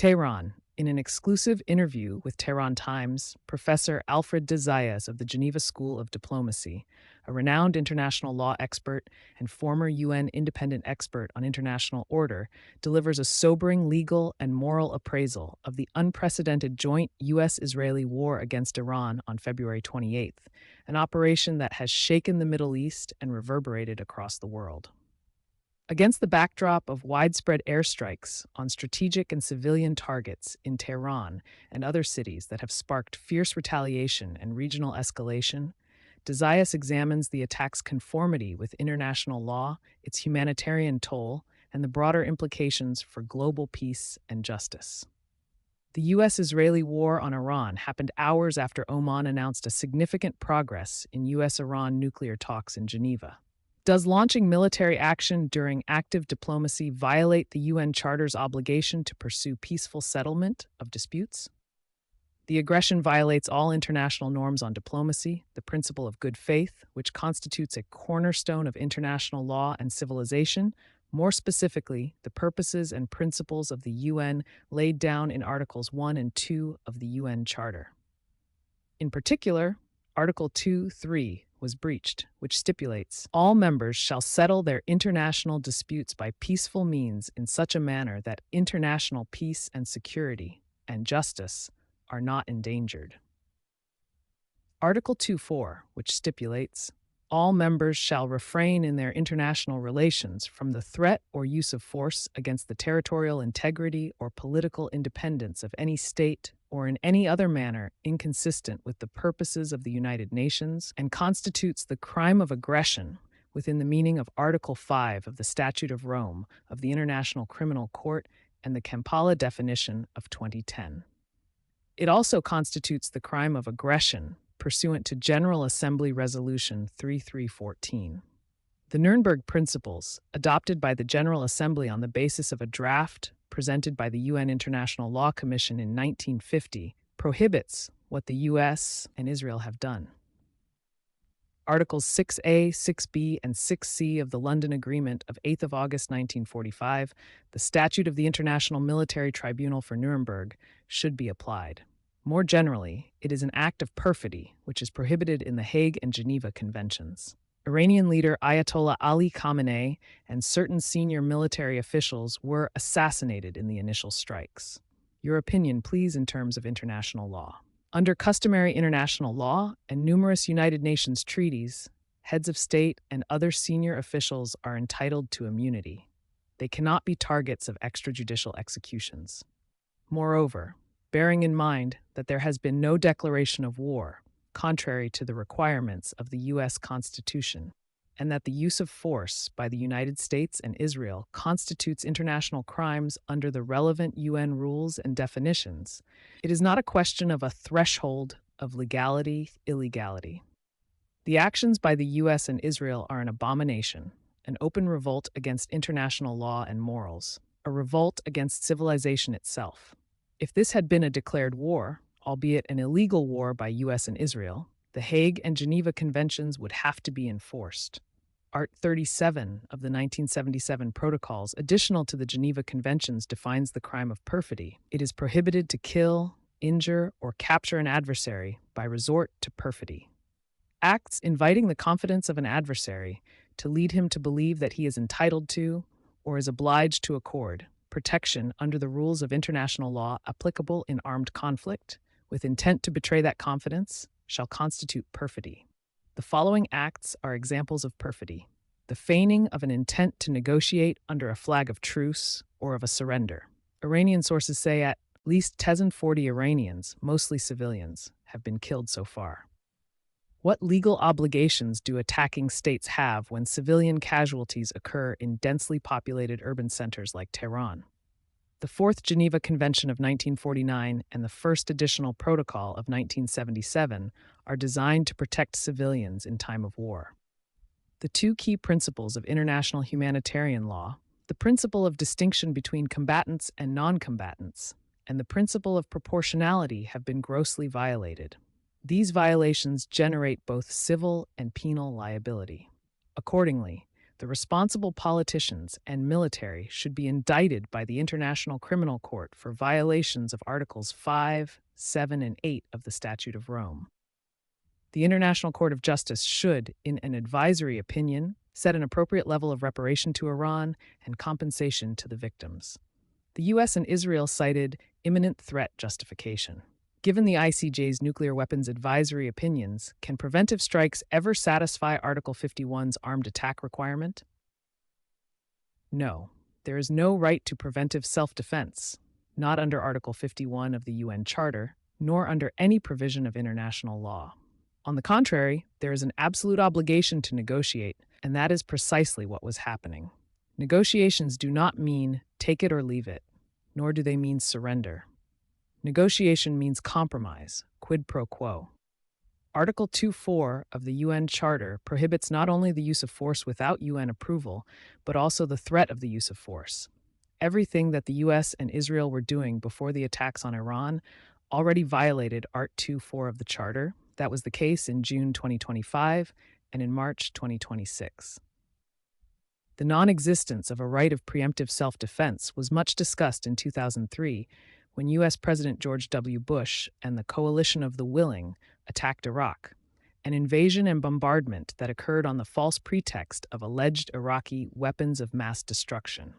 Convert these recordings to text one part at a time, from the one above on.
Tehran. In an exclusive interview with Tehran Times, Professor Alfred de Zayas of the Geneva School of Diplomacy, a renowned international law expert and former UN independent expert on international order, delivers a sobering legal and moral appraisal of the unprecedented joint U.S.-Israeli war against Iran on February 28th, an operation that has shaken the Middle East and reverberated across the world. Against the backdrop of widespread airstrikes on strategic and civilian targets in Tehran and other cities that have sparked fierce retaliation and regional escalation, de Zayas examines the attack's conformity with international law, its humanitarian toll, and the broader implications for global peace and justice. The U.S.-Israeli war on Iran happened hours after Oman announced a significant progress in U.S.-Iran nuclear talks in Geneva. Does launching military action during active diplomacy violate the UN Charter's obligation to pursue peaceful settlement of disputes? The aggression violates all international norms on diplomacy, the principle of good faith, which constitutes a cornerstone of international law and civilization, more specifically, the purposes and principles of the UN laid down in Articles 1 and 2 of the UN Charter. In particular, Article 2.3 was breached, which stipulates, all members shall settle their international disputes by peaceful means in such a manner that international peace and security and justice are not endangered. Article 2.4, which stipulates, all members shall refrain in their international relations from the threat or use of force against the territorial integrity or political independence of any state or in any other manner inconsistent with the purposes of the United Nations, and constitutes the crime of aggression within the meaning of Article 5 of the Statute of Rome of the International Criminal Court and the Kampala definition of 2010. It also constitutes the crime of aggression pursuant to General Assembly Resolution 3314. The Nuremberg Principles, adopted by the General Assembly on the basis of a draft presented by the UN International Law Commission in 1950, prohibits what the US and Israel have done. Articles 6A, 6B, and 6C of the London Agreement of 8 August 1945, the Statute of the International Military Tribunal for Nuremberg, should be applied. More generally, it is an act of perfidy, which is prohibited in the Hague and Geneva Conventions. Iranian leader Ayatollah Ali Khamenei and certain senior military officials were assassinated in the initial strikes. Your opinion, please, in terms of international law. Under customary international law and numerous United Nations treaties, heads of state and other senior officials are entitled to immunity. They cannot be targets of extrajudicial executions. Moreover, bearing in mind that there has been no declaration of war, contrary to the requirements of the U.S. Constitution, and that the use of force by the United States and Israel constitutes international crimes under the relevant UN rules and definitions, it is not a question of a threshold of legality-illegality. The actions by the U.S. and Israel are an abomination, an open revolt against international law and morals, a revolt against civilization itself. If this had been a declared war, albeit an illegal war by U.S. and Israel, the Hague and Geneva Conventions would have to be enforced. Art 37 of the 1977 Protocols, additional to the Geneva Conventions, defines the crime of perfidy. It is prohibited to kill, injure, or capture an adversary by resort to perfidy. Acts inviting the confidence of an adversary to lead him to believe that he is entitled to, or is obliged to accord, protection under the rules of international law applicable in armed conflict, with intent to betray that confidence, shall constitute perfidy. The following acts are examples of perfidy: the feigning of an intent to negotiate under a flag of truce or of a surrender. Iranian sources say at least 40 Iranians, mostly civilians, have been killed so far. What legal obligations do attacking states have when civilian casualties occur in densely populated urban centers like Tehran? The Fourth Geneva Convention of 1949 and the First Additional Protocol of 1977 are designed to protect civilians in time of war. The two key principles of international humanitarian law, the principle of distinction between combatants and non-combatants, and the principle of proportionality, have been grossly violated. These violations generate both civil and penal liability. Accordingly, The responsible politicians and military should be indicted by the International Criminal Court for violations of Articles 5, 7, and 8 of the Statute of Rome. The International Court of Justice should, in an advisory opinion, set an appropriate level of reparation to Iran and compensation to the victims. The U.S. and Israel cited imminent threat justification. Given the ICJ's nuclear weapons advisory opinions, can preventive strikes ever satisfy Article 51's armed attack requirement? No, there is no right to preventive self-defense, not under Article 51 of the UN Charter, nor under any provision of international law. On the contrary, there is an absolute obligation to negotiate, and that is precisely what was happening. Negotiations do not mean take it or leave it, nor do they mean surrender. Negotiation means compromise, quid pro quo. Article 2.4 of the UN Charter prohibits not only the use of force without UN approval, but also the threat of the use of force. Everything that the US and Israel were doing before the attacks on Iran already violated Art 2.4 of the Charter. That was the case in June 2025 and in March 2026. The non-existence of a right of preemptive self-defense was much discussed in 2003 when U.S. President George W. Bush and the Coalition of the Willing attacked Iraq, an invasion and bombardment that occurred on the false pretext of alleged Iraqi weapons of mass destruction.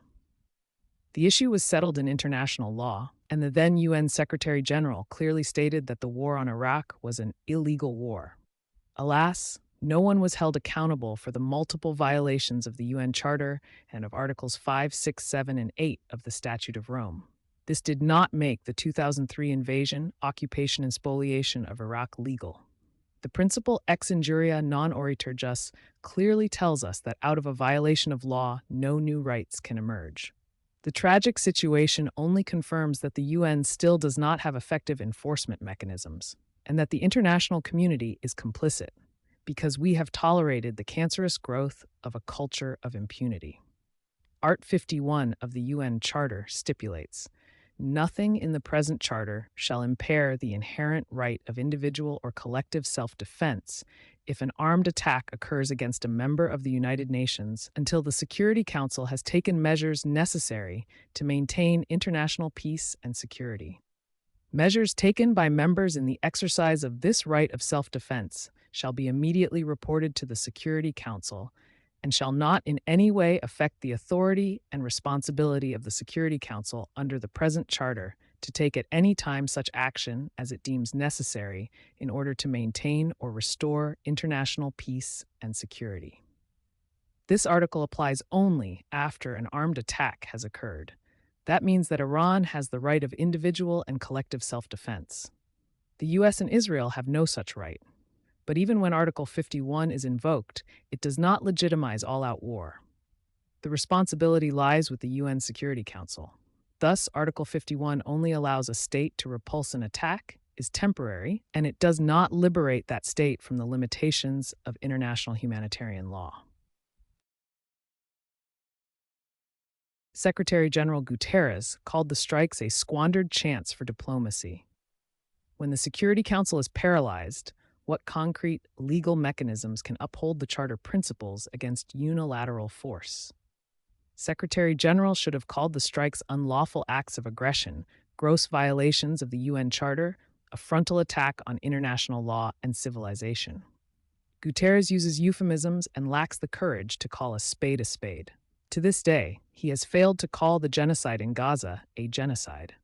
The issue was settled in international law, and the then UN Secretary General clearly stated that the war on Iraq was an illegal war. Alas, no one was held accountable for the multiple violations of the UN Charter and of Articles 5, 6, 7, and 8 of the Statute of Rome. This did not make the 2003 invasion, occupation, and spoliation of Iraq legal. The principle ex injuria non oritur jus clearly tells us that out of a violation of law, no new rights can emerge. The tragic situation only confirms that the UN still does not have effective enforcement mechanisms, and that the international community is complicit, because we have tolerated the cancerous growth of a culture of impunity. Art 51 of the UN Charter stipulates, "Nothing in the present Charter shall impair the inherent right of individual or collective self-defense if an armed attack occurs against a member of the United Nations until the Security Council has taken measures necessary to maintain international peace and security. Measures taken by members in the exercise of this right of self-defense shall be immediately reported to the Security Council and shall not in any way affect the authority and responsibility of the Security Council under the present Charter to take at any time such action as it deems necessary in order to maintain or restore international peace and security." This article applies only after an armed attack has occurred. That means that Iran has the right of individual and collective self-defense. The US and Israel have no such right. But even when Article 51 is invoked, it does not legitimize all-out war. The responsibility lies with the UN Security Council. Thus, Article 51 only allows a state to repulse an attack, is temporary, and it does not liberate that state from the limitations of international humanitarian law. Secretary General Guterres called the strikes a squandered chance for diplomacy. When the Security Council is paralyzed, what concrete legal mechanisms can uphold the Charter principles against unilateral force? Secretary General should have called the strikes unlawful acts of aggression, gross violations of the UN Charter, a frontal attack on international law and civilization. Guterres uses euphemisms and lacks the courage to call a spade a spade. To this day, he has failed to call the genocide in Gaza a genocide.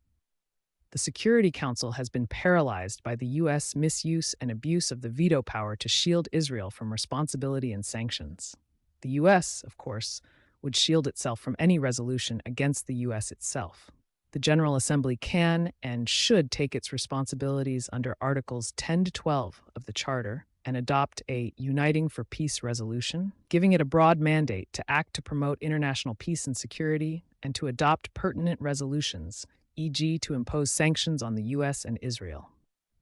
The Security Council has been paralyzed by the U.S. misuse and abuse of the veto power to shield Israel from responsibility and sanctions. The U.S., of course, would shield itself from any resolution against the U.S. itself. The General Assembly can and should take its responsibilities under Articles 10 to 12 of the Charter and adopt a Uniting for Peace resolution, giving it a broad mandate to act to promote international peace and security and to adopt pertinent resolutions, e.g. to impose sanctions on the U.S. and Israel.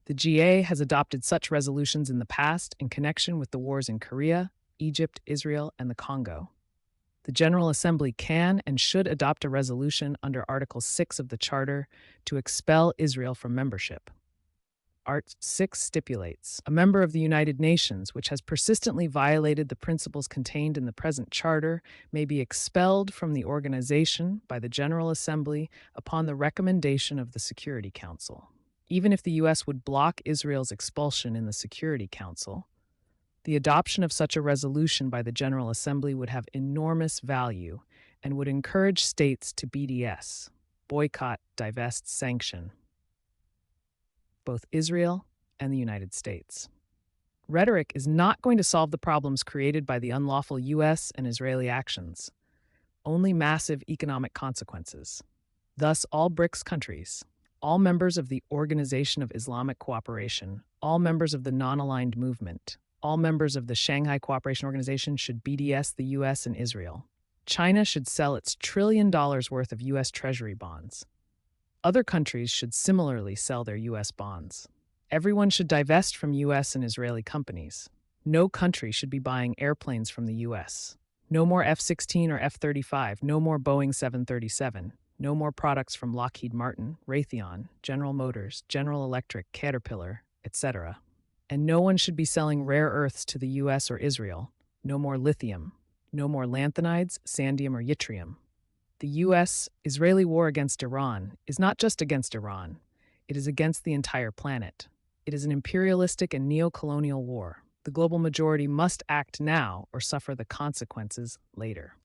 The GA has adopted such resolutions in the past in connection with the wars in Korea, Egypt, Israel, and the Congo. The General Assembly can and should adopt a resolution under Article 6 of the Charter to expel Israel from membership. Art 6 stipulates, a member of the United Nations which has persistently violated the principles contained in the present charter may be expelled from the organization by the General Assembly upon the recommendation of the Security Council. Even if the U.S. would block Israel's expulsion in the Security Council, the adoption of such a resolution by the General Assembly would have enormous value and would encourage states to BDS, boycott, divest, sanction, both Israel and the United States. Rhetoric is not going to solve the problems created by the unlawful U.S. and Israeli actions, only massive economic consequences. Thus, all BRICS countries, all members of the Organization of Islamic Cooperation, all members of the Non-Aligned Movement, all members of the Shanghai Cooperation Organization should BDS the U.S. and Israel. China should sell its $1 trillion worth of U.S. Treasury bonds. Other countries should similarly sell their U.S. bonds. Everyone should divest from U.S. and Israeli companies. No country should be buying airplanes from the U.S. No more F-16 or F-35, no more Boeing 737, no more products from Lockheed Martin, Raytheon, General Motors, General Electric, Caterpillar, etc. And no one should be selling rare earths to the U.S. or Israel. No more lithium, no more lanthanides, sandium, or yttrium. The U.S.-Israeli war against Iran is not just against Iran. It is against the entire planet. It is an imperialistic and neo-colonial war. The global majority must act now or suffer the consequences later.